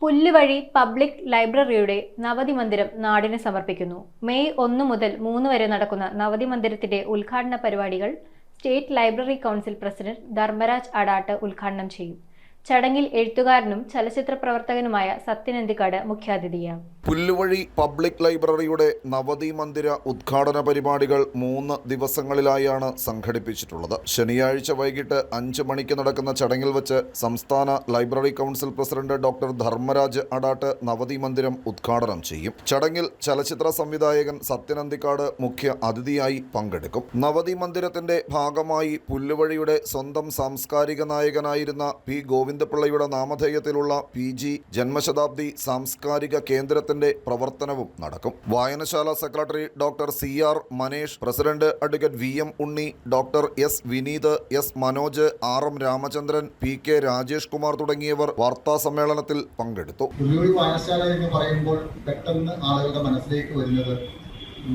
Pulluvazhi public ലൈബ്രറിയുടെ നവതി മന്ദിരം നാടിന് സമർപ്പിക്കുന്നു. മെയ് 1 മുതൽ 3 വരെ നടക്കുന്ന നവതി മന്ദിരത്തിന്റെ ഉദ്ഘാടന പരിപാടികൾ state library council president Dharmaraj Adat ഉദ്ഘാടനം ചെയ്യും. ചടങ്ങിൽ എഴുത്തുകാരനും ചലച്ചിത്ര പ്രവർത്തകനുമായ സത്യൻ അന്തിക്കാട് മുഖ്യാതിഥിയാകും. പുല്ലുവഴി പബ്ലിക് ലൈബ്രറിയുടെ നവതി മന്ദിര ഉദ്ഘാടന പരിപാടികൾ 3 ദിവസങ്ങളിലായാണ് സംഘടിപ്പിച്ചിട്ടുള്ളത്. ശനിയാഴ്ച വൈകിട്ട് 5 മണിക്ക് നടക്കുന്ന ചടങ്ങിൽ വെച്ച് സംസ്ഥാന library council president doctor Dharmaraj Adat നവതി മന്ദിരം ഉദ്ഘാടനം ചെയ്യും. ചടങ്ങിൽ ചലച്ചിത്ര സംവിധായകൻ സത്യൻ അന്തിക്കാട് മുഖ്യ അതിഥിയായി പങ്കെടുക്കും. നവതി മന്ദിരത്തിന്റെ ഭാഗമായി പുല്ലുവഴിയുടെ സ്വന്തം സാംസ്കാരിക നായകനായിരുന്ന പി ഗോവിന്ദപിള്ളയുടെ നാമധേയത്തിലുള്ള PG ജന്മശതാബ്ദി സാംസ്കാരിക കേന്ദ്രത്തിന്റെ പ്രവർത്തനവും നടക്കും. വായനശാല secretary doctor CR Manesh, president advocate VM Unni, doctor S Vineeth, S Manoj, RM Ramachandran, PK Rajesh Kumar തുടങ്ങിയവർ വാർത്താ സമ്മേളനത്തിൽ പങ്കെടുത്തു. പുല്ലുവഴി വായനശാല എന്ന് പറയുമ്പോൾ പെട്ടെന്ന് ആളുകളുടെ മനസ്സിലേക്ക് വരുന്നത്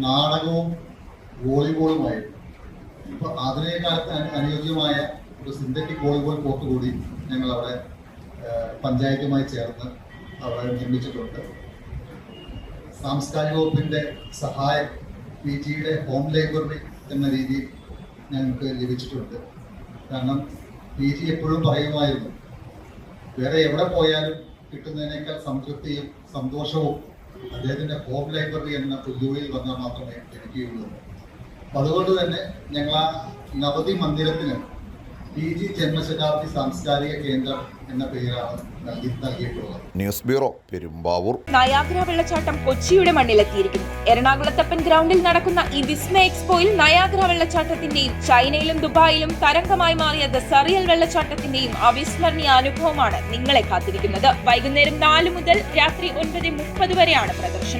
നാടകവും വോളിബോളുമായിരുന്നു. ഇപ്പോൾ ആധുനിക കാലത്ത് അനുയോജ്യമായ ഒരു സിന്തറ്റിക് വോളിബോൾ കോർട്ട് കൂടി ഞങ്ങൾ അവിടെ പഞ്ചായത്തുമായി ചേർന്ന് അവിടെ നിർമ്മിച്ചിട്ടുണ്ട്. സാംസ്കാരിക വകുപ്പിൻ്റെ സഹായം PGയുടെ ഹോം ലൈബ്രറി എന്ന രീതിയിൽ ഞങ്ങൾക്ക് ലഭിച്ചിട്ടുണ്ട്. കാരണം PG എപ്പോഴും പറയുമായിരുന്നു, വേറെ എവിടെ പോയാലും കിട്ടുന്നതിനേക്കാൾ സംതൃപ്തിയും സന്തോഷവും അദ്ദേഹത്തിൻ്റെ ഹോം ലൈബ്രറി എന്ന പുല്ലുവഴിയിൽ വന്നാൽ മാത്രമേ ലഭിക്കുകയുള്ളൂ. അതുകൊണ്ട് തന്നെ ഞങ്ങൾ ആ നവതി മന്ദിരത്തിന് PG ജന്മശതാബ്ദി സാംസ്കാരിക കേന്ദ്രം എന്ന പേരാണ് നൽകിയിട്ടുള്ളത്. News bureau, Perumbavoor. നയാഗ്ര വെള്ളച്ചാട്ടം കൊച്ചിയുടെ മണ്ണിലെത്തിയിരിക്കുന്നു. എറണാകുളത്തപ്പൻ ഗ്രൗണ്ടിൽ നടക്കുന്ന ഈ വിസ്മയ എക്സ്പോയിൽ നയാഗ്ര വെള്ളച്ചാട്ടത്തിന്റെയും ചൈനയിലും ദുബായിലും തരംഗമായി മാറിയ ദ സറിയൽ വെള്ളച്ചാട്ടത്തിന്റെയും അവിസ്മരണീയ അനുഭവമാണ് നിങ്ങളെ കാത്തിരിക്കുന്നത്. വൈകുന്നേരം 4 മുതൽ രാത്രി 9:30 വരെയാണ് പ്രദർശനം.